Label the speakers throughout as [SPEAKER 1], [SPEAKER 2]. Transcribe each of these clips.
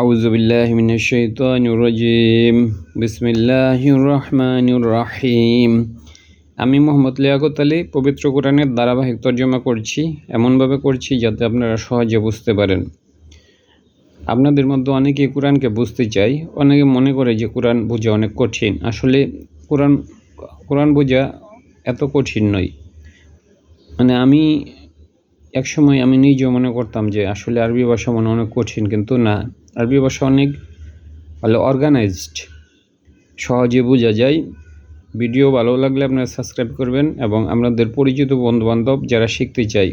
[SPEAKER 1] আউযু বিল্লাহি মিনাশ শাইতানির রাজিম। বিসমিল্লাহির রহমানির রহিম। আমি মোহাম্মদ লিয়াকত আলী পবিত্র কোরআনের ধারাবাহিক তর্জমা করছি, এমনভাবে করছি যাতে আপনারা সহজে বুঝতে পারেন। আপনাদের মধ্যে অনেকেই কোরআনকে বুঝতে চায়, অনেকে মনে করে যে কোরআন বোঝা অনেক কঠিন। আসলে কোরআন বোঝা এত কঠিন নয়। আমি একসময় নিজেও মনে করতাম যে আসলে আরবি ভাষা মনে অনেক কঠিন, কিন্তু না, আরবি ভাষা অনেক ভালো অর্গানাইজড, সহজে বোঝা যায়। ভিডিও ভালো লাগলে আপনারা সাবস্ক্রাইব করবেন এবং আপনাদের পরিচিত বন্ধুবান্ধব যারা শিখতে চায়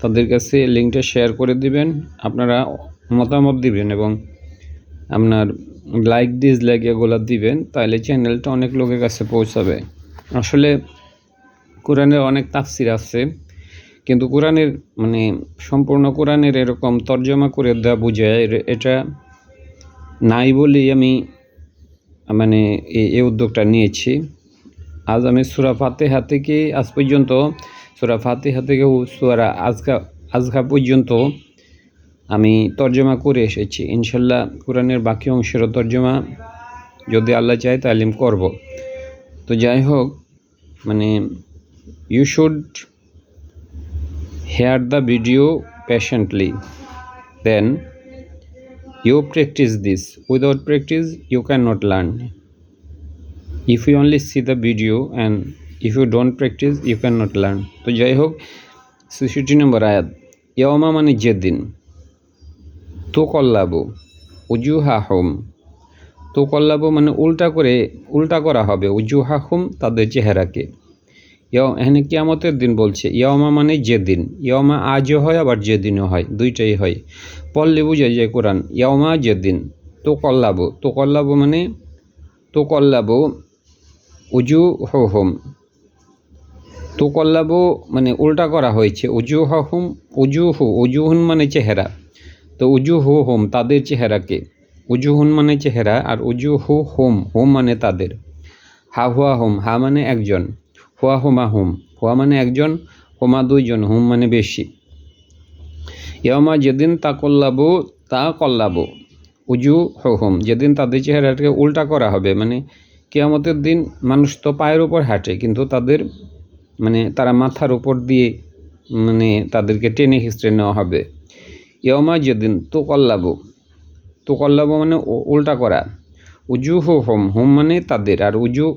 [SPEAKER 1] তাদের কাছে লিঙ্কটা শেয়ার করে দিবেন। আপনারা মতামত দিবেন এবং আপনার লাইক ডিসলাইক এগুলো দিবেন, তাহলে চ্যানেলটা অনেক লোকের কাছে পৌঁছাবে। আসলে কোরআনের অনেক তাফসির আছে, কিন্তু কোরআনের সম্পূর্ণ কোরআনের এরকম তর্জমা করে দেওয়া বোঝায় এটা নাই বলেই আমি এই উদ্যোগটা নিয়েছি। আজ আমি সূরা ফাতিহা থেকে আজ পর্যন্ত সূরা ফাতিহা থেকে সূরা আজকা পর্যন্ত আমি তর্জমা করে এসেছি। ইনশাল্লাহ কোরআনের বাকি অংশেরও তর্জমা যদি আল্লাহ চায় তাহলে আমি করব। তো যাই হোক, you should hear the video patiently, then you practice this. Without practice you cannot learn. If you only see the video and if you don't practice you cannot learn. তো যাই হোক, 66 নম্বর আয়াত। ইয়াওমা মানে যেদিন, তুকাল্লাবু উজুহাহুম, তুকাল্লাবু মানে উল্টা করা হবে, উজুহাহুম তাদের চেহারাকে। এখানে কিয়ামতের দিন বলছে। ইয়াওমা মানে যেদিন, ইয়াওমা আজও হয় আবার যেদিনও হয়, দুইটাই হয়। পড়লে বুঝা যায় কোরআন। ইয়াওমা যেদিন, তুকাল্লাবু মানে তুকাল্লাবু উজুহুহুম, তুকাল্লাবু মানে উল্টা করা হয়েছে। উজুহুহুম, উজুহুন মানে চেহারা, তো উজুহুহুম তাদের চেহারাকে। উজুহুন মানে চেহারা আর উজুহুহুম হুম মানে তাদের। হা হুয়া হুম, হা মানে একজন, হুয়া হুমা হুম, হুয়া মানে একজন, হুমা দুইজন, হুম মানে বেশি। ইয়ামা যেদিন তাকল্লাবু উজুহুহুম, যেদিন তাদের চেহারাটাকে উল্টা করা হবে। কিয়ামতের দিন মানুষ তো পায়ের উপর হাঁটে, কিন্তু তাদের তারা মাথার উপর দিয়ে তাদেরকে টেনে হিঁচড়ে নেওয়া হবে। ইয়ামা যেদিন তুকাল্লাবু মানে উল্টা করা। উজুহুহুম হুম মানে তাদের, আর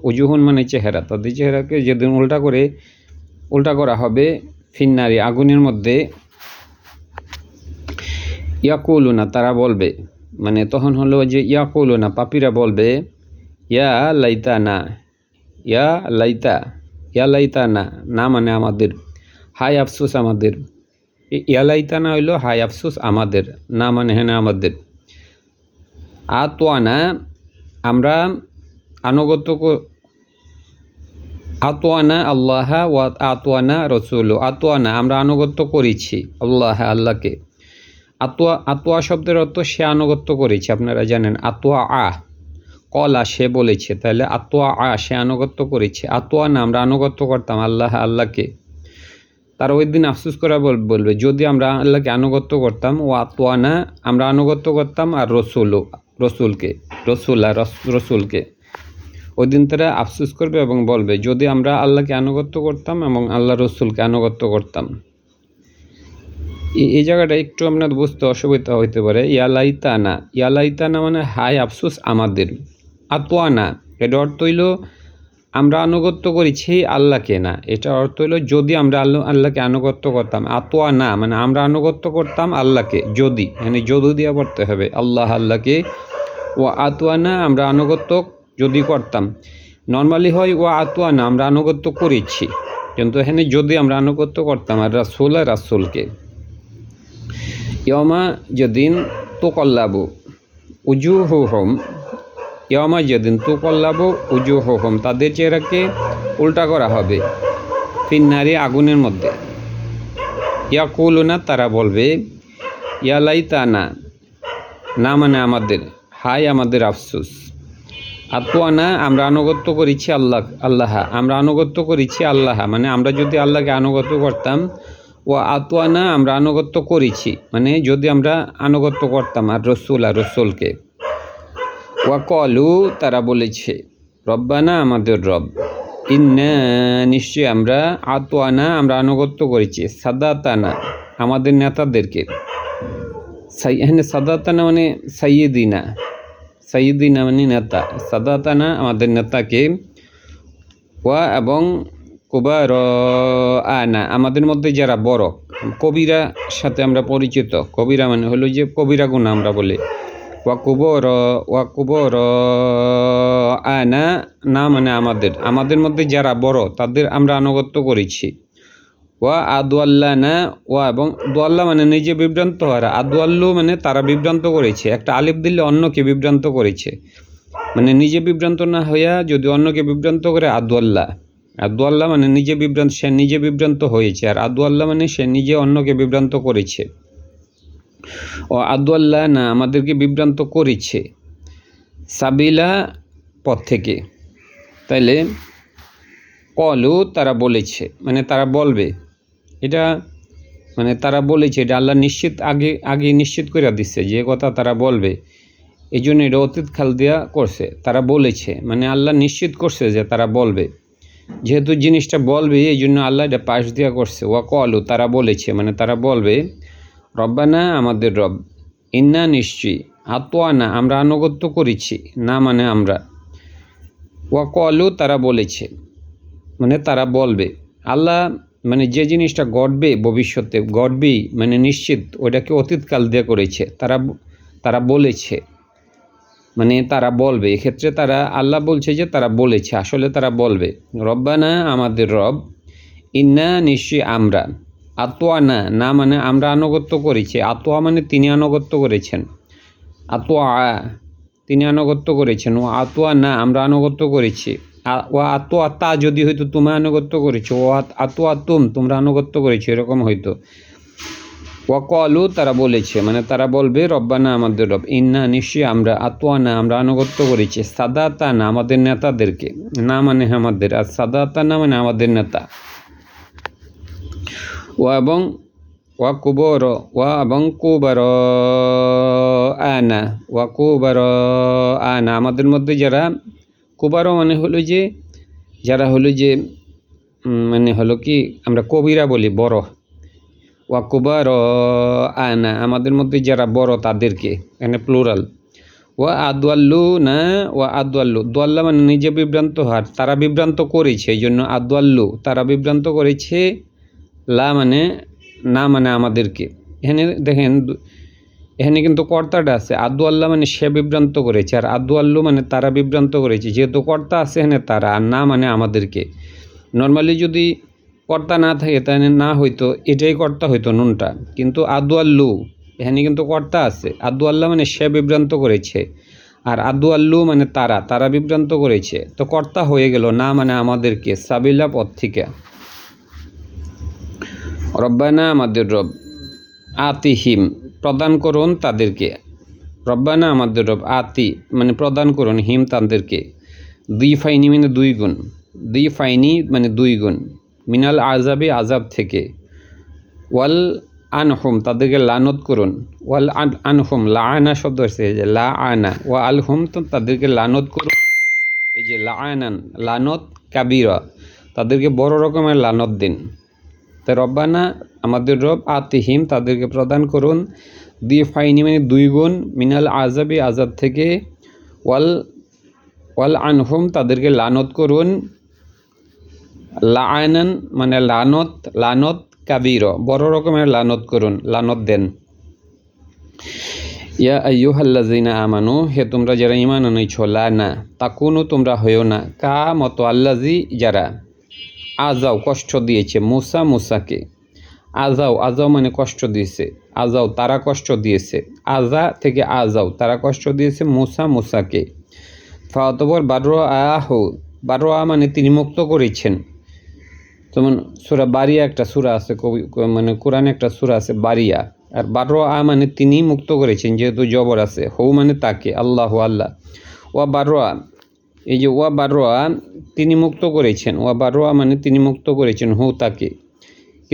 [SPEAKER 1] উজুহুন মানে চেহারা, তাদের চেহারাকে যেদিন উল্টা করা হবে ফিন্নারি আগুনের মধ্যে। ইয়াকুলুনা তারা বলবে, তখন হলো যে ইয়াকুলুনা পাপীরা বলবে, ইয়া লাইতানা, ইয়া লাইতানা, না মানে আমাদের, হায় আফসোস আমাদের। ইয়া লাইতানা হইল হায় আফসোস আমাদের, না মানে হ্যাঁ না আমাদের। আতওয়ানা আমরা আতওয়ানা আল্লাহ ওয়া আতওয়ানা রসুল, আতওয়ানা আমরা আনুগত্য করেছি আল্লাহকে। আতওয়া শব্দের অর্থ সে আনুগত্য করেছে, আপনারা জানেন। আতওয়া কলা সে বলেছে, তাহলে আতওয়া সে আনুগত্য করেছে। আতওয়ানা আমরা আনুগত্য করতাম আল্লাহকে। তার ওই দিন আফসোস করা বলবে যদি আমরা আল্লাহকে আনুগত্য করতাম। ও আতওয়ানা আমরা আনুগত্য করতাম, আর রসুলকে ওই দিন তারা আফসোস করবে এবং বলবে যদি আমরা আল্লাহকে আনুগত্য করতাম এবং আল্লাহ রসুলকে আনুগত্য করতাম। এই জায়গাটা একটু আপনার বুঝতে অসুবিধা হইতে পারে। ইয়ালাইতানা মানে হায় আফসোস আমাদের। আতওয়ানা এটা অর্থ হইল আমরা আনুগত্য করেছি আল্লাহকে, না, এটা অর্থ হইল যদি আমরা আল্লাহকে আনুগত্য করতাম। আতওয়ানা মানে আমরা আনুগত্য করতাম আল্লাহকে, যদি যদি দিয়া পড়তে হবে আল্লাহকে। ও আতওয়ানা আমরা আনুগত্য যদি করতাম। নর্মালি হয় ও আতওয়ানা আমরা আনুগত্য করেছি, কিন্তু এখানে যদি আমরা আনুগত্য করতাম আর রাসূলকে। ইয়ামা যেদিন তুকাল্লাবু উজুহুহুম, ইয়ামা যেদিন তুকাল্লাবু উজুহুহুম তাদের চেহারাকে উল্টা করা হবে ফিন্নারি আগুনের মধ্যে। ইয়াকুলুনা তারা বলবে, ইয়া লাইতানা না মানে আমাদের, হায় আমাদের আফসোস। আতওয়ানা আমরা আনুগত্য করেছি আমরা আনুগত্য করেছি আল্লাহ, আমরা যদি আল্লাহকে আনুগত্য করতাম। ওয়া আতওয়ানা আমরা আনুগত্য করেছি, মানে যদি আমরা আনুগত্য করতাম আর রসুলকে। ওয়া কলু তারা বলেছে, রব্বানা আমাদের রব, ইন্না নিশ্চয়ই আমরা, আতওয়ানা আমরা আনুগত্য করেছি, সাদাতানা আমাদের নেতাদেরকে। এখানে সাদাতানা মানে সাইয়্যিদিনা মানে নেতা, সাদাতানা আমাদের নেতাকে, ওয়া এবং কুবার আনা আমাদের মধ্যে যারা বড়, কবিরা সাথে আমরা পরিচিত। কবিরা মানে হলো যে কবিরা গুনাহ আমরা বলি। ওয়া কুবর আনা না মানে আমাদের মধ্যে যারা বড় তাদের আমরা আনুগত্য করেছি। ওয়া আদওয়াল্লানা, ওয়া এবং দোয়াল্লা মানে নিজে বিভ্রান্ত হওয়া, আদওয়াল্লু মানে তারা বিভ্রান্ত করেছে। একটা আলিফ দিলে অন্যকে বিভ্রান্ত করেছে, মানে নিজে বিভ্রান্ত না হইয়া যদি অন্যকে বিভ্রান্ত করে আদওয়াল্লা মানে সে নিজে বিভ্রান্ত হয়েছে, আর আদওয়াল্লা মানে সে নিজে অন্যকে বিভ্রান্ত করেছে। ও আদওয়াল্লা না আমাদেরকে বিভ্রান্ত করেছে, সাবিলা পথ থেকে। তাইলে কলু তারা বলেছে, মানে তারা বলবে, এটা মানে তারা বলেছে, এটা আল্লাহ আগে নিশ্চিত করে দিচ্ছে যে কথা তারা বলবে, এই জন্য এটা অতীত খাল দিয়া করছে। তারা বলেছে মানে আল্লাহ নিশ্চিত করছে যে তারা বলবে, যেহেতু জিনিসটা বলবে এই জন্য আল্লাহ এটা পাশ দিয়া করছে। ওয়া কলু তারা বলেছে মানে তারা বলবে, রব্বানা আমাদের রব, ইন্না নিশ্চয়ই, আতওয়ানা আমরা আনুগত্য করেছি, না মানে আমরা, ওয়া কলু তারা বলেছে মানে তারা বলবে। আল্লাহ মানে যে জিনিসটা ঘটবে ভবিষ্যতে ঘটবেই মানে নিশ্চিত, ওইটাকে অতীতকাল দিয়ে করেছে। তারা বলেছে মানে তারা বলবে, এক্ষেত্রে তারা আল্লাহ বলছে যে তারা বলেছে, আসলে তারা বলবে, রব্বানা আমাদের রব, ইন্না নিশ্চয়ই আমরা, আতওয়ানা না মানে আমরা আনুগত্য করেছি, আতওয়া মানে তিনি আনুগত্য করেছেন, আতওয়া তিনি আনুগত্য করেছেন, ও আতওয়া না আমরা আনুগত্য করেছি। ও আতওয়া তা যদি হয়তো তুমি আনুগত্য করেছো, ও আতওয়া তোমরা আনুগত্য করেছো, এরকম হয়তো। ওয়া কলু তারা বলেছে মানে তারা বলবে, রব্বানা আমাদের রব, ইন্না নিশ্চয়ই আমরা, আতওয়ানা আমরা আনুগত্য করেছি, সাদাতানা আমাদের নেতাদেরকে, না মানে আমাদের, আর সাদাতানা মানে আমাদের নেতা। ওয়া এবং কুবার আনা আমাদের মধ্যে যারা, কুবারও মানে হলো যে যারা হলো যে মানে হলো কি আমরা কবিরা বলি বড়, ওয়া কুবার আনা আমাদের মধ্যে যারা বড় তাদেরকে, এখানে প্লুরাল। ওয়া আদওয়াল্লু দোয়াল্লা মানে নিজে বিভ্রান্ত হওয়ার, তারা বিভ্রান্ত করেছে, এই জন্য আদওয়াল্লু তারা বিভ্রান্ত করেছে, লা মানে না মানে আমাদেরকে। এখানে দেখেন এখানে কিন্তু কর্তাটা আছে, আদওয়াল্লা মানে সে বিভ্রান্ত করেছে, আর আদওয়াল্লু মানে তারা বিভ্রান্ত করেছে। যেহেতু কর্তা আছে এখানে তারা, আর না মানে আমাদেরকে। নর্মালি যদি কর্তা না থাকে তাহলে না হইতো, এটাই কর্তা হইতো নুনটা, কিন্তু আদওয়াল্লু এখানে কিন্তু কর্তা আছে। আদওয়াল্লা মানে সে বিভ্রান্ত করেছে, আর আদওয়াল্লু মানে তারা বিভ্রান্ত করেছে, তো কর্তা হয়ে গেল না মানে আমাদেরকে, সাবিলা পথ থেকে। রব্বানা আমাদের রব, আতিহিম প্রদান করুন তাদেরকে, রব্বানা আমাদের রব, আতি মানে প্রদান করুন, হিম তাদেরকে, দুই ফাইনি মানে দুই গুণ, দুই ফাইনি মানে দুই গুণ, মিনাল আজাবি আজাব থেকে, ওয়াল আনহুম তাদেরকে লানত করুন, ওয়াল আনহুম লাআনা শব্দ আছে যে লা আনা, ওয়া আলহুম তো তাদেরকে লানত করুন, এই যে লাআনান লানত কাবিরা, তাদেরকে বড় রকমের লানত দিন। তাই রব্বানা আমাদের রব, আতিহিম তাদেরকে প্রদান করুন, দুই ফাইনি মানে দুই গুণ, মিনাল আজাবি আজাব থেকে, ওয়াল আনহুম তাদেরকে লানত করুন, লাআনান মানে লানত কাবির বড় রকমের লানত করুন, লানত দেন। ইয়া আইয়ুহাল্লাযিনা আমানু হে তোমরা যারা ঈমান আনছো, লা না তাকুনু তোমরা হইও না, কা মতো আল্লাযী যারা, আজাও কষ্ট দিয়েছে, মুসাকে, আজাও মানে কষ্ট দিয়েছে, আজাও তারা কষ্ট দিয়েছে, আজা থেকে আজাও তারা কষ্ট দিয়েছে মুসাকে। ফাতবর বারোয়া মানে তিনি মুক্ত করেছেন। যেমন সূরা বারিয়া একটা সূরা আছে, মানে কোরআনে একটা সূরা আছে বারিয়া, আর বারোয়া মানে তিনি মুক্ত করেছেন, যেহেতু জবর আছে, হৌ মানে তাকে, আল্লাহ ওয়া বারোয়া, এই যে ওয়া বারোয়া তিনি মুক্ত করেছেন, ওয়া বারোয়া মানে তিনি মুক্ত করেছেন হৌ তাকে।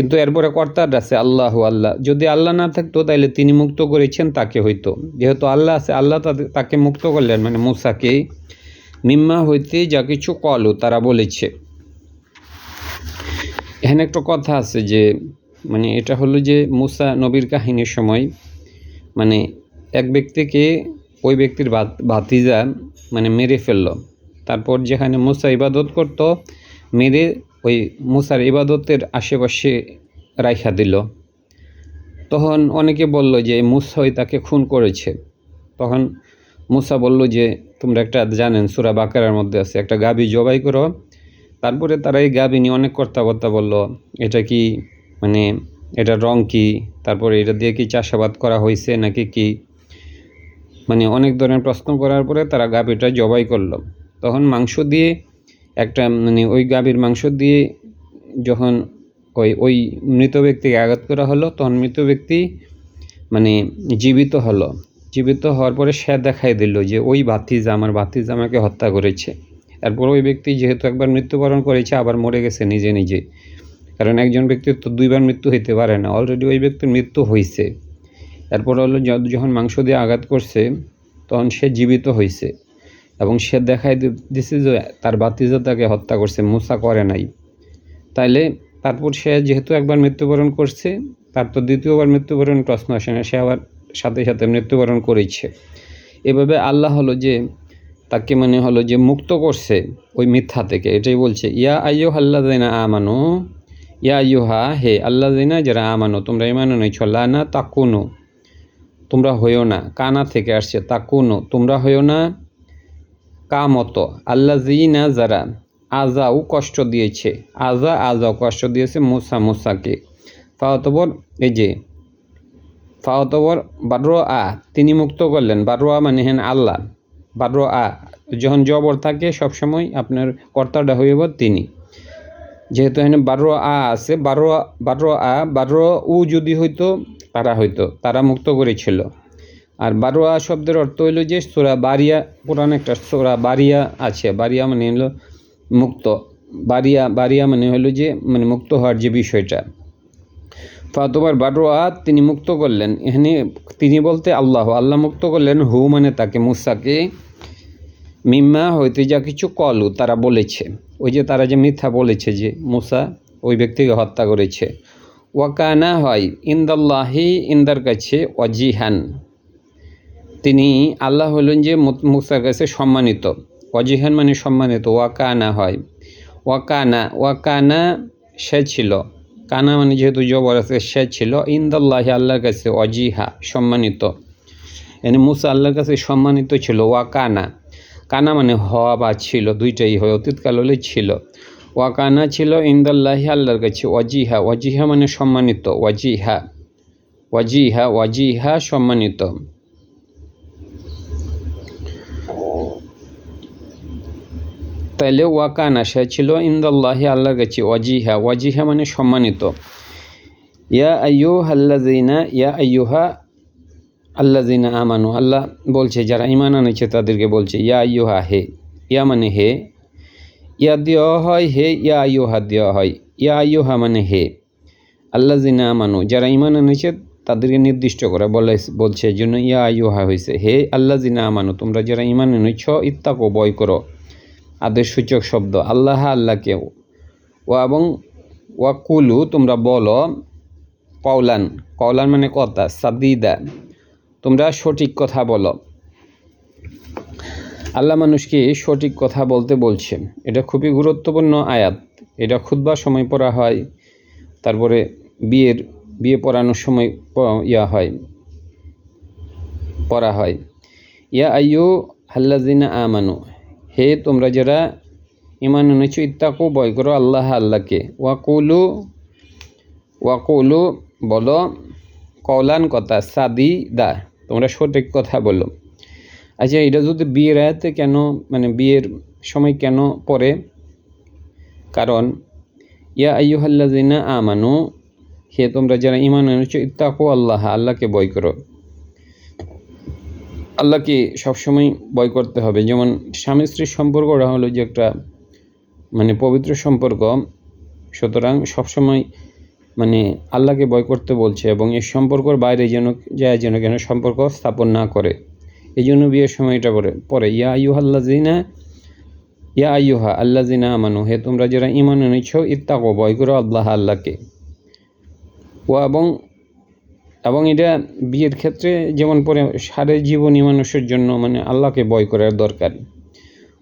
[SPEAKER 1] কিন্তু এরপরে কর্তার আছে আল্লাহ আল্লাহ। যদি আল্লাহ না থাকতো তাহলে তিনি মুক্ত করেছেন তাকে হইতো। যেহেতু আল্লাহ আছে, আল্লাহ তাকে মুক্ত করলেন, মানে মুসাকে মিম্মা হইতে যা কিছু কলু তারা বলেছে। এখানে একটা কথা আছে যে মানে এটা হলো যে মুসা নবীর কাহিনীর সময় মানে এক ব্যক্তিকে ওই ব্যক্তির ভাতিজা মানে মেরে ফেলল। তারপর যেখানে মুসা ইবাদত করত মেরে ওই মুসার ইবাদতের আশেপাশে রাইখা দিল। তখন অনেকে বলল যে মুসাই তাকে খুন করেছে। তখন মুসা বলল যে তোমরা একটা জানেন সূরা বাকারার মধ্যে আছে, একটা গাভী জবাই করো। তারপরে তারা এই গাভী নিয়ে অনেক কথাবার্তা বলল, এটা কি মানে এটার রং কি, তারপরে এটা দিয়ে কি চাষাবাদ করা হয়েছে নাকি কি, মানে অনেক ধরনের প্রশ্ন করার পরে তারা গাভীটা জবাই করলো। তখন মাংস দিয়ে একটা মানে ওই গাভীর মাংস দিয়ে যখন ওই মৃত ব্যক্তিকে আঘাত করা হলো, তখন মৃত ব্যক্তি মানে জীবিত হলো। জীবিত হওয়ার পরে সে দেখাই দিল যে ওই ভাতিজা, আমার ভাতিজা আমাকে হত্যা করেছে। এরপর ওই ব্যক্তি যেহেতু একবার মৃত্যুবরণ করেছে আবার মরে গেছে নিজে নিজে, কারণ একজন ব্যক্তির তো দুইবার মৃত্যু হইতে পারে না, অলরেডি ওই ব্যক্তির মৃত্যু হয়েছে। এরপর হলো যখন মাংস দিয়ে আঘাত করছে তখন সে জীবিত হয়েছে এবং সে দেখাই দিছে যে তার ভাতিজা তাকে হত্যা করছে, মুসা করে নাই। তাইলে তারপর সে যেহেতু একবার মৃত্যুবরণ করছে, তার তো দ্বিতীয়বার মৃত্যুবরণ প্রশ্ন আসে না, সে আবার সাথে সাথে মৃত্যুবরণ করেছে। এভাবে আল্লাহ হলো যে তাকে মানে হলো যে মুক্ত করছে ওই মিথ্যা থেকে। এটাই বলছে ইয়া আইয়ুহাল্লাযিনা আমানু, ইয়া আইয়ুহা হে আল্লাযিনা যারা আমানু তোমরা ঈমান এনেছো, লা না তাকুনু তোমরা হইও না, কানা থেকে আসছে তাকুনু তোমরা হইও না, কামত আল্লাযিনা যারা আজাউ কষ্ট দিয়েছে, আজাউ কষ্ট দিয়েছে মুসাকে। ফাওয়াতবর এই যে ফাওয়াতবর বারো তিনি মুক্ত করলেন। বারো মানে হেন আল্লাহ, বারো যখন জবর থাকে সবসময় আপনার কর্তাটা হইব তিনি। যেহেতু এখানে বারো আছে, বারো উ যদি হইতো তারা মুক্ত করেছিল। আর বারো শব্দের অর্থ হইল যে সূরা বারিয়া, পুরান একটা সূরা বারিয়া আছে, বারিয়া মানে হলো মুক্ত, বারিয়া মানে হলো যে মানে মুক্ত হওয়ার যে বিষয়টা। ফাতোবার বারো তিনি মুক্ত করলেন। এখানে তিনি বলতে আল্লাহ মুক্ত করলেন, হু মানে তাকে মুসাকে, মিম্মা হইতে যা কিছু কলু তারা বলেছে, ওই যে তারা যে মিথ্যা বলেছে যে মুসা ওই ব্যক্তিকে হত্যা করেছে। ওয়াকানা হয় ইন্দাল্লাহি ইন্দার কাছে ওয়াজিহান, তিনি আল্লাহ হলেন যে মুসার কাছে সম্মানিত। ওয়াজিহান মানে সম্মানিত। ওয়াকানা হয় ওয়াকানা সে ছিল, কানা মানে যেহেতু জবর আছে সে ছিল, ইন্দাল্লাহি আল্লাহর কাছে ওয়াজিহা সম্মানিত। এনে মুসা আল্লাহর কাছে সম্মানিত ছিল। ওয়াকানা কানা মানে হওয়া বা ছিল, দুইটাই হয়, অতীতকাল হলে ছিল। ওয়াকানা ছিল ইন্দাল্লাহি আল্লাহর কাছে ওয়াজিহা মানে সম্মানিত, ওয়াজিহা সম্মানিত। তাইলে ওয়াকানা সে ছিল ইন্দাল্লাহি আল্লাহর কাছে ওয়াজিহা মানে সম্মানিত। ইয়া আইয়ুহা আল্লাযিনা আমানু, আল্লাহ বলছে যারা ঈমান আনেছে তাদেরকে বলছে ইয়া আইয়ুহা হে, ইয়া মানে হে, ইয়া দেওয়া হয় হে, ইয়া আইয়ুহা দেওয়া হয়। ইয়া আইয়ুহা মানে হে, আল্লাযিনা আমানু যারা ঈমান আনেছে তাদেরকে নির্দিষ্ট করে বলছে এই জন্য ইয়া আইয়ুহা হয়েছে। হে আল্লাযিনা আমানু তোমরা যারা ঈমান এনেছ, ইত্তাকু ভয় করো, আদেশসূচক শব্দ আল্লাহকে। এবং ওয়াকুলু তোমরা বলো, কওলান মানে কথা, সাদিদা তোমরা সঠিক কথা বলো। আল্লাহ মানুষকে সঠিক কথা বলতে বলছে। এটা খুবই গুরুত্বপূর্ণ আয়াত। এটা খুতবার সময় পড়া হয়, তারপরে বিয়ে পড়ানোর সময় পড়া হয়। ইয়া আইয়ুহাল্লাযিনা আমানু হে তোমরা যারা ঈমান এনেছ, ইত্তাকু ভয় করো আল্লাহকে। ওয়াকুলু বলো, কওলান কথা, সাদিদা তোমরা সঠিক কথা বলো। আচ্ছা, এটা যদি বিয়ের আয়াতে কেন মানে বিয়ের সময় কেন পড়ে? কারণ ইয়া আইয়ুহাল্লাযিনা আমানু হে তোমরা যারা ঈমান এনেছ, ইত্তাকু আল্লাহকে ভয় করো। আল্লাহকে সবসময় ভয় করতে হবে। যেমন স্বামী স্ত্রীর সম্পর্কটা হলো যে একটা মানে পবিত্র সম্পর্ক, সুতরাং সবসময় মানে আল্লাহকে ভয় করতে বলছে এবং এই সম্পর্কের বাইরে যেন কেন সম্পর্ক স্থাপন না করে। এই জন্য বিয়ের সময় এটা পরে ইয়া আইয়ুহা আল্লাযিনা আমানু, হে তোমরা যারা ঈমান এনেছো, ইত্তাকু, ভয় করো আল্লাহকে। এবং এটা বিয়ের ক্ষেত্রে যেমন পরে সারা জীবনই মানুষের জন্য মানে আল্লাহকে ভয় করার দরকার।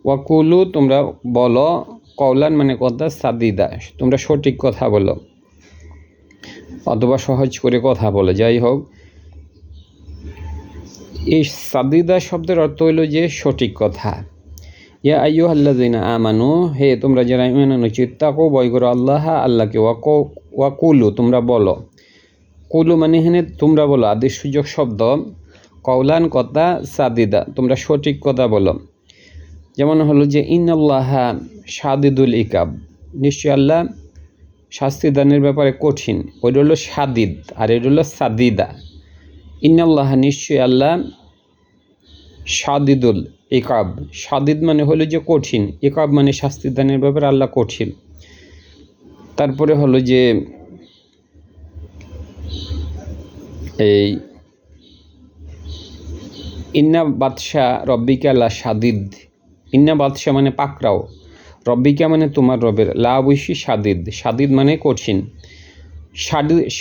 [SPEAKER 1] ওয়াকুলু, তোমরা বলো, কওলান মানে কথা, সাদিদা, তোমরা সঠিক কথা বলো অথবা সহজ করে কথা বলো, যাই হোক। এই সাদিদা শব্দের অর্থ হইল যে সঠিক কথা। ইয়া আইয়ুহাল্লাযিনা আমানু, হে তোমরা যারা ঈমান এনেছো, ইত্তাকু, ভয় করো আল্লাহকে। ওয়াকুলু, তোমরা বলো। কুলু মানে এখানে তোমরা বলো আদেশসূচক শব্দ। কওলান কথা, সাদিদা তোমরা সঠিক কথা বলো। যেমন হলো যে ইন্নাল্লাহা শাদিদুল ইকাব, নিশ্চয় আল্লাহ শাস্তি দানের ব্যাপারে কঠিন। ওইটা হলো শাদিদ আর এটা হলো সাদিদা। ইন্নাল্লাহা, নিশ্চয় আল্লাহ, শাদিদুল ইকাব, শাদিদ মানে হলো যে কঠিন, ইকাব মানে শাস্তি দানের ব্যাপারে আল্লাহ কঠিন। তারপরে হলো যে এই ইন্না বাদশা রব্বিকা লা শাদিদ, ইন্না বাদশা মানে পাকড়াও, রব্বিকা মানে তোমার রবের, লা অবশ্যই শাদিদ মানে কঠিন।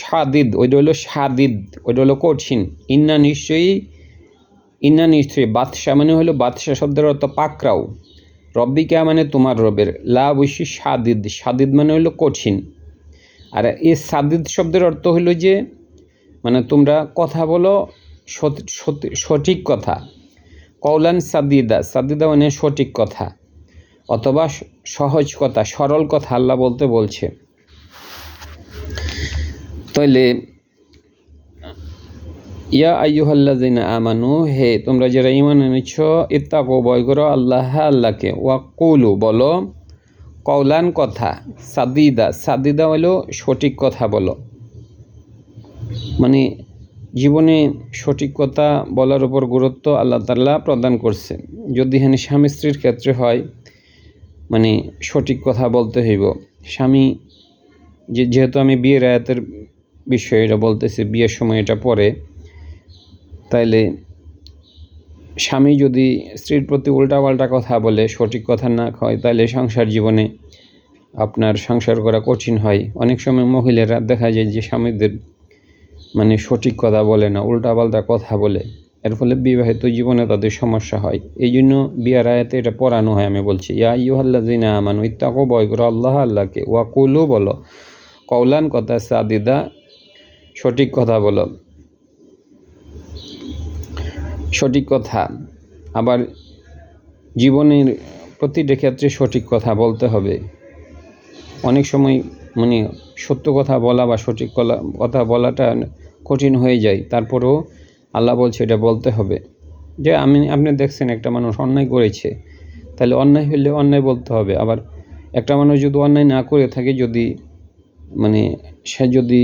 [SPEAKER 1] শাদিদ ওইটা হলো শাদিদ, ওইটা হলো কঠিন। ইন্না নিশ্চয়ই, বাদশা মানে হলো বাদশা শব্দের অর্থ পাকড়াও, রব্বিকা মানে তোমার রবের, লা অবশ্যই শাদিদ মানে হলো কঠিন। আর এই সাদিদ শব্দের অর্থ হলো যে মানে তোমরা কথা বলো সঠিক কথা। কওলান সাদিদা মানে সঠিক কথা অথবা সহজ কথা, সরল কথা আল্লাহ বলছে। তাইলে ইয়া আইয়ুহাল্লাযিনা আমানু, হে তোমরা যারা ঈমান এনেছো, ইত্তাকু, ভয় করো আল্লাহকে। ওয়াকুলু, বলো, কওলান কথা, সাদিদা হলো সঠিক কথা বলো। মানে জীবনে সঠিক কথা বলার উপর গুরুত্ব আল্লাহ তাআলা প্রদান করছে। যদি এখানে স্বামী স্ত্রীর ক্ষেত্রে হয় মানে সঠিক কথা বলতে হইব। স্বামী যেহেতু আমি বিয়ের আয়াতের বিষয়ে এটা বলতেছি, বিয়ের সময় এটা পড়ে, তাইলে স্বামী যদি স্ত্রীর প্রতি উল্টাপাল্টা কথা বলে, সঠিক কথা না হয়, তাহলে সংসার জীবনে আপনার সংসার করা কঠিন হয়। অনেক সময় মহিলারা দেখা যায় যে স্বামীদের মানে সঠিক কথা বলে না, উল্টাপাল্টা কথা বলে, এর ফলে বিবাহিত জীবনে তাদের সমস্যা হয়। এই জন্য বিয়ের আয়াতে এটা পড়ানো হয়। আমি বলছি ইয়া আইয়ুহাল্লাযিনা আমানু, ইত্তাকু, ভয় করো আল্লাহকে। ওয়াকুলু, বলো, কওলান কথা, সাদিদা সঠিক কথা বলো, সঠিক কথা। আবার জীবনের প্রতিটা ক্ষেত্রে সঠিক কথা বলতে হবে। অনেক সময় মানে সত্য কথা বলা বা সঠিক কথা বলাটা কঠিন হয়ে যায়, তারপরেও আল্লাহ বলছে এটা বলতে হবে। যে আপনি দেখছেন একটা মানুষ অন্যায় করেছে, তাহলে অন্যায় হলে অন্যায় বলতে হবে। আবার একটা মানুষ যদি অন্যায় না করে থাকে, সে যদি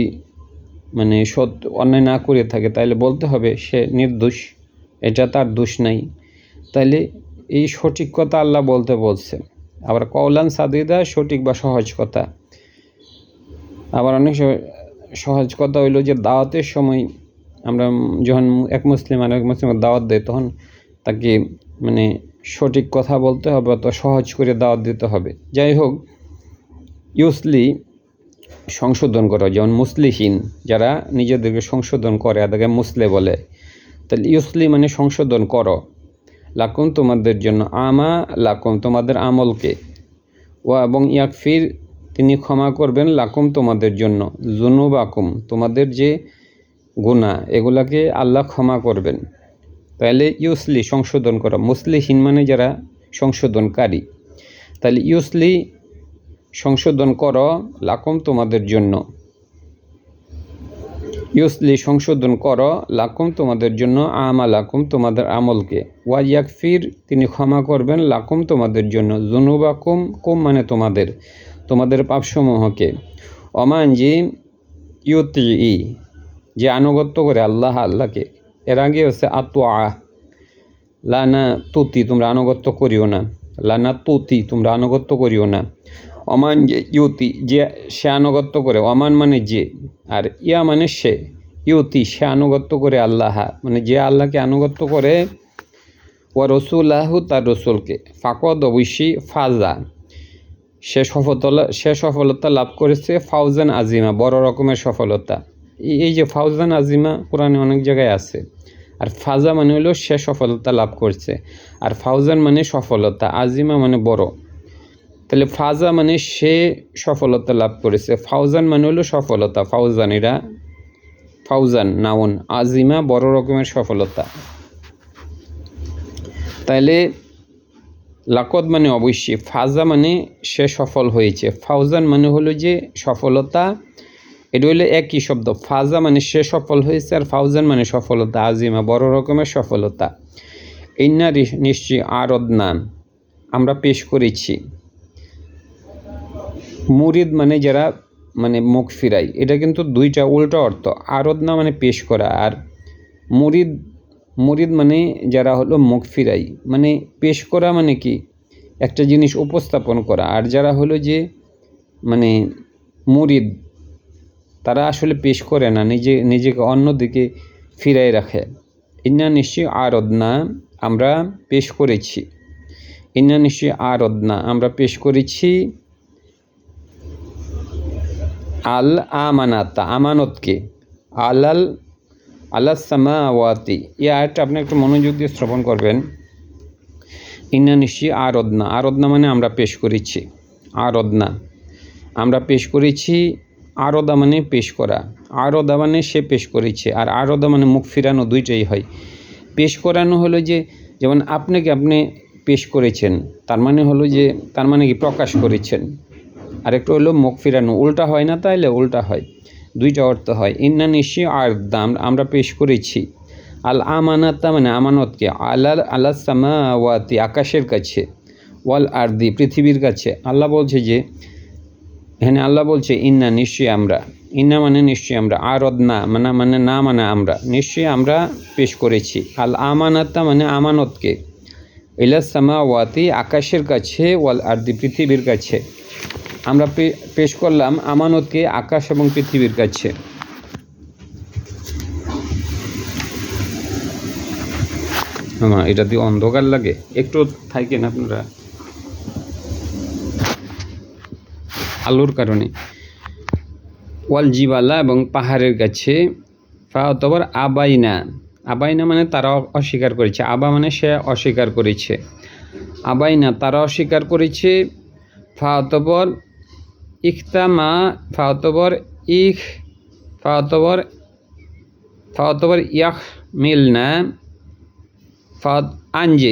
[SPEAKER 1] অন্যায় না করে থাকে, তাহলে বলতে হবে সে নির্দোষ, এটা তার দোষ নাই। তাইলে এই সঠিক কথা আল্লাহ বলতে বলছে। আবার কওলান সাদিদা, সঠিক বা সহজ কথা। আবার অনেক সহজ কথা হইলো যে দাওয়াতের সময় আমরা যখন এক মুসলিম আর এক মুসলিমের দাওয়াত দেয়, তখন তাকে সঠিক কথা বলতে হবে অথবা সহজ করে দাওয়াত দিতে হবে। যাই হোক, ইউসলি সংশোধন করা, যেমন মুসলিহীন যারা নিজেদেরকে সংশোধন করে তাদেরকে মুসলে বলে। তাহলে ইউসলি মানে সংশোধন করো, লাকুম তোমাদের জন্য, লাকুম তোমাদের আমলকে, এবং ইয়াকফির তিনি ক্ষমা করবেন, লাকুম তোমাদের জন্য, যুনুবাকুম তোমাদের যে গুনাহ এগুলাকে আল্লাহ ক্ষমা করবেন। তাহলে ইউসলি সংশোধন করা, মুসলিহীন মানে যারা সংশোধনকারী। তাহলে ইউসলি সংশোধন করো, লাকুম তোমাদের জন্য, ইউসলি সংশোধন করো, লাকুম তোমাদের জন্য, লাকুম তোমাদের আমলকে, ওয়াইয়াকফির তিনি ক্ষমা করবেন, লাকুম তোমাদের জন্য, যুনুবাকুম, কুম মানে তোমাদের পাপসমূহকে, অমানজি ইউতি, যে আনুগত্য করে আল্লাহকে। এর আগে হচ্ছে আতোয়া, লানা তুতি তোমরা আনুগত্য করিও না, লানা তুতি তোমরা আনুগত্য করিও না, অমান যে ইউতি, যে সে আনুগত্য করে, অমান মানে যে, আর ইয়া মানে সে, ইউতি সে আনুগত্য করে আল্লাহ, মানে যে আল্লাহকে আনুগত্য করে, ও রসুল্লাহু তার রসুলকে, ফাকদ অবশ্যই ফাজা সে সফলতা লাভ করেছে, ফাউজান আজিমা বড় রকমের সফলতা। এই যে ফাউজান আজিমা কোরআনে অনেক জায়গায় আছে। আর ফাজা মানে হলো সে সফলতা লাভ করছে, আর ফাউজান মানে সফলতা, আজিমা মানে বড়। তাহলে ফাজা মানে সে সফলতা লাভ করেছে, ফাউজান মানে হলো সফলতা, ফাউজান এরা ফাউজান নাউন, আজিমা বড় রকমের সফলতা। তাইলে লাকদ মানে অবশ্যই, ফাজা মানে সে সফল হয়েছে, ফাউজান মানে হলো যে সফলতা। এটা হলো একই শব্দ, ফাজা মানে সে সফল হয়েছে, আর ফাউজান মানে সফলতা, আজিমা বড় রকমের সফলতা। ইন্না নিশ্চয়ই আরদনা আমরা পেশ করেছি। মুরিদ মানে যারা মানে মুখ ফিরাই, এটা কিন্তু দুইটা উল্টো অর্থ। আরদনা মানে পেশ করা, আর মুরিদ মানে যারা হলো মুখ ফিরাই, মানে পেশ করা মানে কি একটা জিনিস উপস্থাপন করা। আর যারা হলো যে মানে মুরিদ, তারা আসলে পেশ করে না, নিজেকে অন্যদিকে ফিরাই রাখে। ইন্না নিশ্চয়ই আরদনা আমরা পেশ করেছি, ইন্না নিশ্চয়ই আরদনা আমরা পেশ করেছি আল আমানাতা আমানতকে, আল্লাহ সামাওয়াতি। এই আয়াতটা আপনি একটু মনোযোগ দিয়ে শ্রবণ করবেন। ইন্না নিশ্চয়ই আরদনা মানে আমরা পেশ করেছি, আরদনা আমরা পেশ করেছি। আরদা মানে পেশ করা, আরদা মানে সে পেশ করেছে, আর আরদা মানে মুখ ফিরানো, দুইটাই হয়। পেশ করানো হলো যে যেমন আপনি পেশ করেছেন, তার মানে হলো যে তার মানে কি প্রকাশ করেছেন। আরেকটা হলো মুখ ফিরানো, উল্টা হয় না, তাইলে উল্টা হয়, দুইটা অর্থ হয়। ইন্না নিশ্চয়ই আরদা আমরা পেশ করেছি আল আমানাতা মানে আমানতকে, আল্লাহ সামাওয়াতি আকাশের কাছে, ওয়াল আরদি পৃথিবীর কাছে। আল্লাহ বলছে যে এখানে আল্লাহ বলছে ইন্না নিশ্চয়ই আমরা, ইন্না মানে নিশ্চয়ই আমরা, আরদনা মানে না মানে আমরা, নিশ্চয়ই আমরা পেশ করেছি আল আমানাতা মানে আমানতকে, ইলা সামাওয়াতি আকাশের কাছে, ওয়াল আরদি পৃথিবীর কাছে। আমরা পেশ করলাম আমানতকে আকাশ এবং পৃথিবীর কাছে। এটা দিয়ে অন্ধকার লাগে, একটু থাকেন আপনারা আলোর কারণে। ওয়াল জিবালা এবং পাহাড়ের কাছে, ফাতবর আবাইনা মানে তারা অস্বীকার করেছে, আবা মানে সে অস্বীকার করেছে, আবাইনা তারা অস্বীকার করেছে। ফাতবর ইখতামা ফাতবর ইয়াহ মিলনা আঞ্জে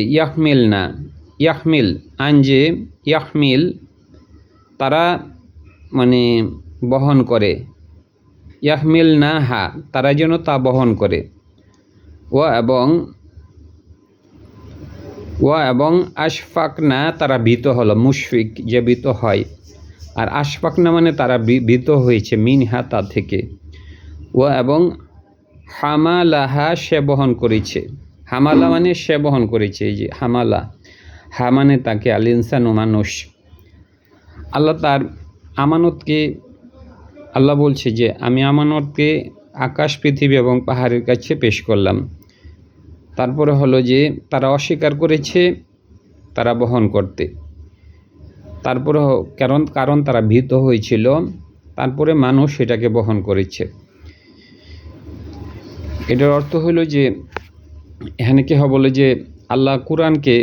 [SPEAKER 1] ইয়াহমিল তারা মানে বহন করে, ইয়াহমিল না হা তারা যেন তা বহন করে। ও এবং আশফাক না তারা ভীত হলো, মুশফিক যে ভীত হয়, আর আশফাক না মানে তারা ভীত হয়েছে, মিনহা তা থেকে। ও এবং হামালাহা সে বহন করেছে, হামালা মানে সে বহন করেছে, এই যে হামালা, হা মানে তাকে, আল ইনসান ও মানুষ। আল্লাহ তার আমানতকে, আল্লাহ বলছে যে আমি আমানতকে আকাশ পৃথিবী এবং পাহাড়ের কাছে পেশ করলাম। তারপরে হলো যে তারা অস্বীকার করেছে তারা বহন করতে, তারপরে কারণ তারা ভীত হয়েছিল, তারপরে মানুষ এটাকে বহন করেছে। এটার অর্থ হলো যে এখানে কি হবে, বলে যে আল্লাহ কুরআনকে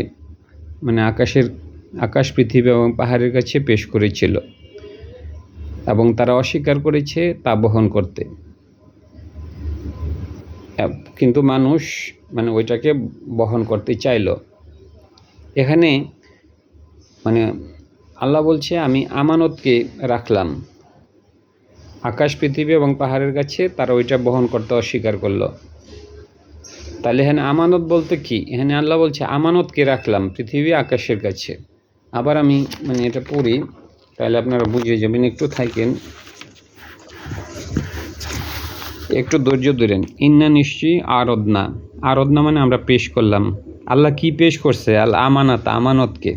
[SPEAKER 1] মানে আকাশ পৃথিবী এবং পাহাড়ের কাছে পেশ করেছিল, এবং তারা অস্বীকার করেছে তা বহন করতে, কিন্তু মানুষ মানে ওইটাকে বহন করতে চাইল। এখানে মানে আল্লাহ বলছে আমি আমানতকে রাখলাম আকাশ পৃথিবী এবং পাহাড়ের কাছে, তারা ওইটা বহন করতে অস্বীকার করলো। তাহলে এখানে আমানত বলতে কি, এখানে আল্লাহ বলছে আমানতকে রাখলাম পৃথিবী আকাশের কাছে। আবার আমি মানে এটা পড়ি, তাহলে আপনারা বুঝে যাবেন, একটু থাকেন, একটু ধৈর্য ধরেন। ইন্না নিশ্চয়ই আরদনা মানে আমরা পেশ করলাম। আল্লাহ কি পেশ করছে, আল আমানাত আমানতকে,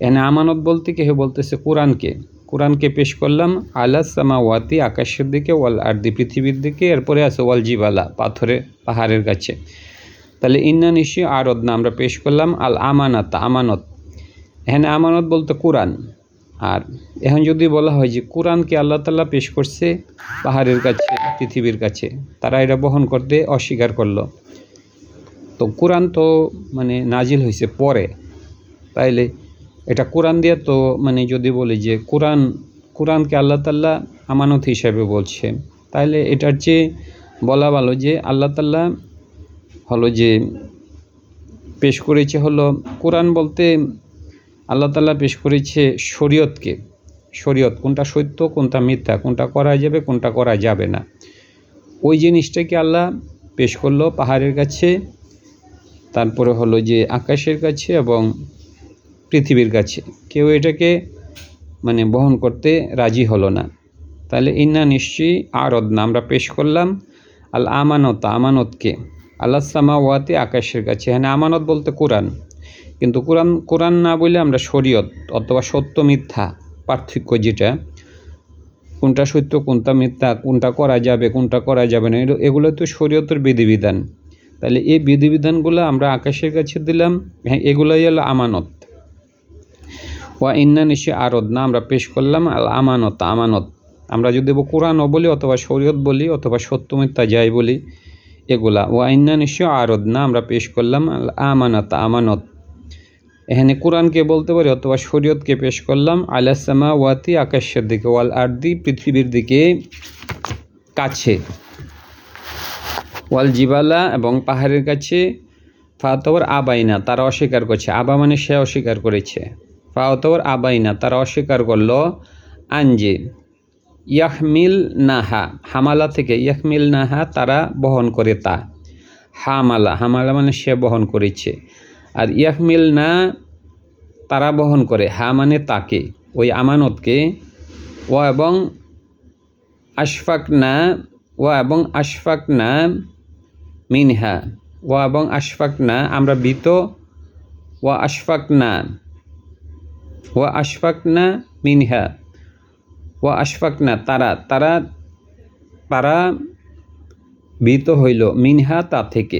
[SPEAKER 1] এখানে আমানত বলতে কেউ বলতেছে কোরআনকে পেশ করলাম আলা সামাওয়াতি, আকাশের দিকে, ওয়াল আরদি, পৃথিবীর দিকে, এরপরে আছে ওয়াল জিবালা, পাহাড়ের কাছে। তাহলে ইন্না নিশ্চয়ই আরদ না, আমরা পেশ করলাম আল আমানাত, আমানত। এখানে আমানত বলতে কোরআন। আর এখন যদি বলা হয় যে কোরআনকে আল্লাহ তাআলা পেশ করছে পাহাড়ের কাছে, পৃথিবীর কাছে, তারা এটা বহন করতে অস্বীকার করলো। তো কোরআন তো মানে নাজিল হয়েছে পরে, তাইলে এটা কোরআন দিয়ে তো মানে যদি বলি যে কোরআনকে আল্লাহ তাআলা আমানত হিসাবে বলছে, তাইলে এটার চেয়ে বলা ভালো যে আল্লাহ তাআলা হলো যে পেশ করেছে হলো কোরআন বলতে আল্লাহ তাআলা পেশ করেছে শরীয়তকে। শরীয়ত কোনটা সত্য, কোনটা মিথ্যা, কোনটা করা যাবে, কোনটা করা যাবে না, ওই জিনিসটাকে আল্লাহ পেশ করলো পাহাড়ের কাছে, তারপরে হলো যে আকাশের কাছে এবং পৃথিবীর কাছে। কেউ এটাকে মানে বহন করতে রাজি হলো না। তাহলে ইন্না নিশ্চয়ই আরদ না, আমরা পেশ করলাম আল আমানত, আমানতকে আল্লাহ সামাওয়াতি, আকাশের কাছে। হ্যাঁ, আমানত বলতে কোরআন, কিন্তু কোরআন না বলে আমরা শরীয়ত অথবা সত্য মিথ্যা পার্থক্য, যেটা কোনটা সত্য কোনটা মিথ্যা, কোনটা করা যাবে কোনটা করা যাবে না, এগুলো তো শরীয়তের বিধিবিধান। তাহলে এই বিধিবিধানগুলো আমরা আকাশের কাছে দিলাম, হ্যাঁ এগুলোই হলো আমানত। ওয়া ইন্না নিশ্চয়ই আরদ না, আমরা পেশ করলাম আল আমানত, আমানত। আমরা যদি কোরআনও বলি অথবা শরীয়ত বলি অথবা সত্য মিথ্যা যাই বলি এগুলা। ওয়া ইন্না নিশ্চয়ই আরদ না, আমরা পেশ করলাম আল আমানত, আমানত। এখানে কোরআনকে বলতে পারি অথবা শরীয়তকে পেশ করলাম আলা সামাওয়াতি, আকাশের দিকে, ওয়াল আরদি, পৃথিবীর দিকে কাছে, ওয়াল জিবালা, এবং পাহাড়ের কাছে, ফাতবর আবাইনা, তারা অস্বীকার করছে। আবা মানে সে অস্বীকার করেছে। ফাতবর আবাইনা, তারা অস্বীকার করলো। আনজে ইয়াহমিল নাহা, হামালা থেকে ইয়াহমিল নাহা, তারা বহন করে তা। হামালা, হামালা মানে সে বহন করেছে। আর ইয়াহমিল না, তারা বহন করে, হা মানে তাকে, ওই আমানতকে। ওয়া এবং আশফাক না, ওয়া এবং আশফাক না মিনহা, ওয়া এবং আশফাক না, আমরা ভীত। ওয়া আশফাক না, ওয়া আশফাক না মিনহা, ওয়া আশফাক না, তারা ভীত হইল, মিনহা তা থেকে।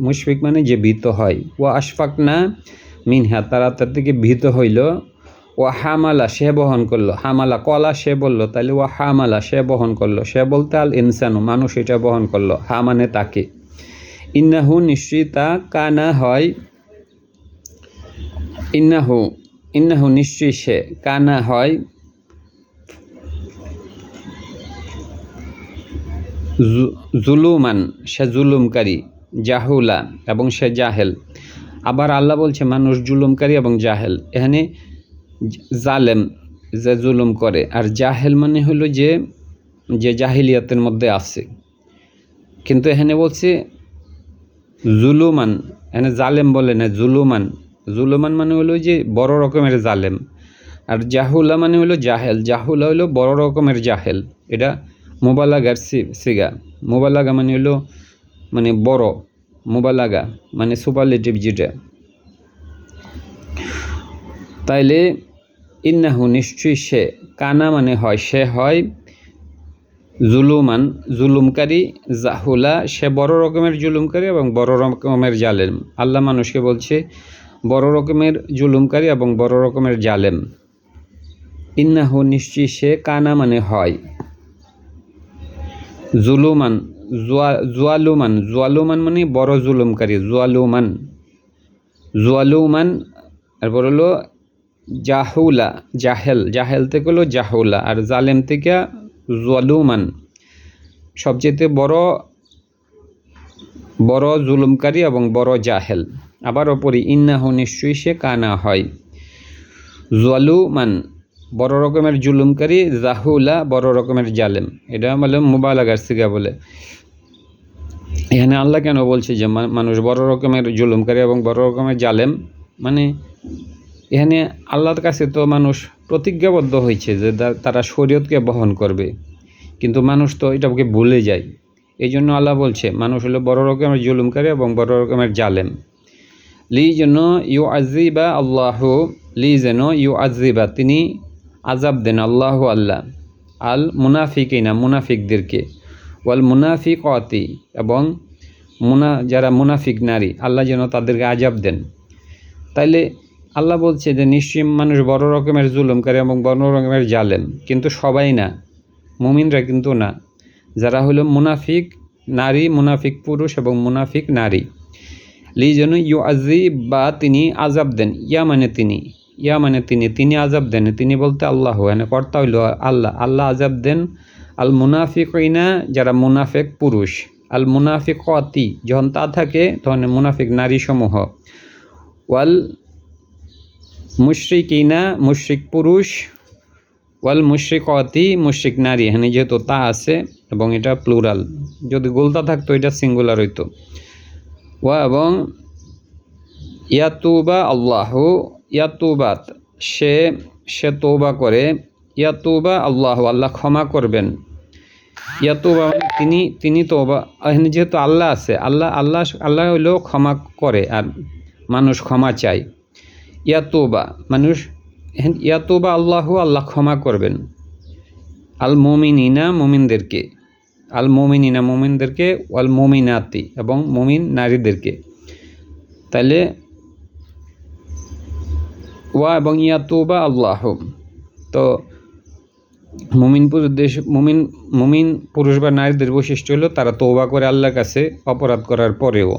[SPEAKER 1] মুশফিক মানে যে ভীত হয়। ওয়া আশফাক না মিনহা, তারা তার থেকে ভীত হইল। ওয়া হামালা, সে বহন করলো। হামালা কলা সে বলল, তাহলে ওয়া হামালা, সে বহন করলো। সে বলতে আল ইনসানু, মানুষ, এটা বহন করলো। হা মানে তাকে। ইন্নাহু নিশ্চয়ই তা, কানা হয়, ইন্নাহু নিশ্চয়ই সে, কানা হয়, জুলুমান, সে জুলুমকারী, জাহুলা, এবং সে জাহেল। আবার আল্লাহ বলছে মানুষ জুলুমকারী এবং জাহেল। এখানে জালেম যে জুলুম করে, আর জাহেল মানে হলো যে জাহিলিয়াতের মধ্যে আছে। কিন্তু এখানে বলছে জুলুমান, এখানে জালেম বলে না, জুলুমান মানে হলো যে বড় রকমের জালেম। আর জাহুলা মানে হলো জাহেল, জাহুলা হলো বড় রকমের জাহেল। এটা মুবালাগার সিগা। মুবালাগা মানে হলো মানে বড়, মুবালাগা মানে সুপারলেটিভ যেটা। তাইলে ইন্নাহু নিশ্চয়ই সে, কানা মানে হয়, সে হয়, জুলুমান জুলুমকারী, জাহুলা সে বড় রকমের জুলুমকারী এবং বড় রকমের জালেম। আল্লাহ মানুষকে বলছে বড় রকমের জুলুমকারী এবং বড় রকমের জালেম। ইন্নাহু নিশ্চয়ই সে, কানা মানে হয়, জুলুমান জুয়ালুমান মানে বড় জুলুমকারী, জুয়ালুমান। তারপর হলো জাহুলা, জাহেল থেকে হলো জাহুলা, আর জালেম থেকে জুয়ালুমান, সবচেয়ে বড় জুলুমকারী এবং বড় জাহেল। আবার ওপরে ইন্নাহু নিশ্চয়ই সে, কানা হয়, জুয়ালুমান বড় রকমের জুলুমকারী, জাহুলা বড় রকমের জালেম। এটা বলে মুবালাগার সিগা বলে। এখানে আল্লাহ কেন বলছে যে মানুষ বড় রকমের জুলুমকারী এবং বড় রকমের জালেম, মানে এখানে আল্লাহর কাছে তো মানুষ প্রতিজ্ঞাবদ্ধ হয়েছে যে তারা শরীয়তকে বহন করবে, কিন্তু মানুষ তো এটাকে ভুলে যায়। এই জন্য আল্লাহ বলছে মানুষ হলো বড় রকমের জুলুমকারী এবং বড় রকমের জালেম। লি জন্য ইউ আজিবা আল্লাহু লি যেন ইউ আজিবা তিনি আজাব দেন আল্লাহ আল্লাহ আল মুনাফিকিনা মুনাফিকদেরকে ওয়াল মুনাফিকতি এবং যারা মুনাফিক নারী আল্লাহ যেন তাদেরকে আজাব দেন। তাইলে আল্লাহ বলছে যে নিশ্চয়ই মানুষ বড় রকমের জুলুমকারী এবং বড় রকমের জালেম, কিন্তু সবাই না, মুমিনরা কিন্তু না, যারা হলো মুনাফিক নারী, মুনাফিক পুরুষ এবং মুনাফিক নারী। লি যেন ইউ আজিব বা তিনি আজাব দেন, ইয়া মানে তিনি, তিনি আজাব দেন, তিনি বলতে আল্লাহ, মানে কর্তা হইল আল্লাহ, আল্লাহ আজাব দেন আল মুনাফিকইনা যারা মুনাফিক পুরুষ, আল মুনাফিকতি যখন তা থাকে তখন মুনাফিক নারী সমূহ, ওয়াল মুশরিকিনা মুশরিক পুরুষ, ওয়াল মুশরিকতি মুশরিক নারী, এখানে যেহেতু তা আছে এবং এটা প্লুরাল, যদি গোলতা থাকতো এটা সিঙ্গুলার হইতো। ওয়া এবং ইয়াতুবা আল্লাহু ইয়াতুবাত সে তৌবা করে, ইয়াতুবা আল্লাহ আল্লাহ ক্ষমা করবেন, ইয়াতুবা তিনি তৌবা, এখানে যেহেতু আল্লাহ আছে, আল্লাহ হইলেও ক্ষমা করে আর মানুষ ক্ষমা চায়। ইয়াতুবা মানুষ, ইয়াতুবা আল্লাহু আল্লাহ ক্ষমা করবেন আল মুমিনিনা মুমিনদেরকে, আল মুমিনিনা মুমিনদেরকে, ওয়াল মুমিনাতি এবং মুমিন নারীদেরকে। তাইলে ওয়া এবং ইয়াতুবা আল্লাহ, তো মুমিন পুরুষ বা নারীদের বৈশিষ্ট্য হলো তারা তৌবা করে আল্লাহর কাছে অপরাধ করার পরেও।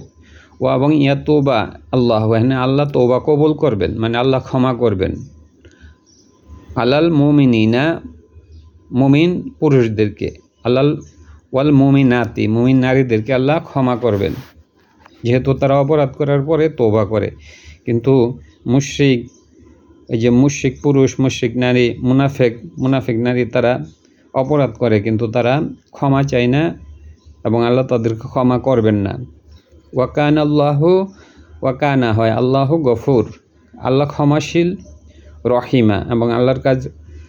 [SPEAKER 1] ওয়া এবং ইয়াতুবা আল্লাহ, এখানে আল্লাহ তৌবা কবুল করবেন, মানে আল্লাহ ক্ষমা করবেন আলাল মুমিনিনা মুমিন পুরুষদেরকে, আল্লাল ওয়াল মুমিনাতি মুমিন নারীদেরকে আল্লাহ ক্ষমা করবেন, যেহেতু তারা অপরাধ করার পরে তৌবা করে। কিন্তু মুশরিক, এই যে মুশরিক পুরুষ, মুশরিক নারী, মুনাফিক নারী তারা অপরাধ করে কিন্তু তারা ক্ষমা চায় না এবং আল্লাহ তাদেরকে ক্ষমা করবেন না। ওয়াকান আল্লাহু, ওয়াকানা হয় আল্লাহু গফুর, আল্লাহ ক্ষমাশীল, রহিমা এবং আল্লাহর কাজ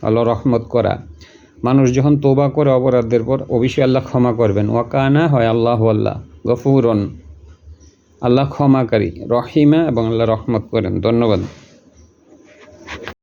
[SPEAKER 1] আল্লাহ রহমত করা। মানুষ যখন তৌবা করে অপরাধের পর অবশ্যই আল্লাহ ক্ষমা করবেন। ওয়াকানা হয় আল্লাহু আল্লাহ গফুরন আল্লাহ ক্ষমাকারী, রহিমা এবং আল্লাহ রহমত করেন। ধন্যবাদ।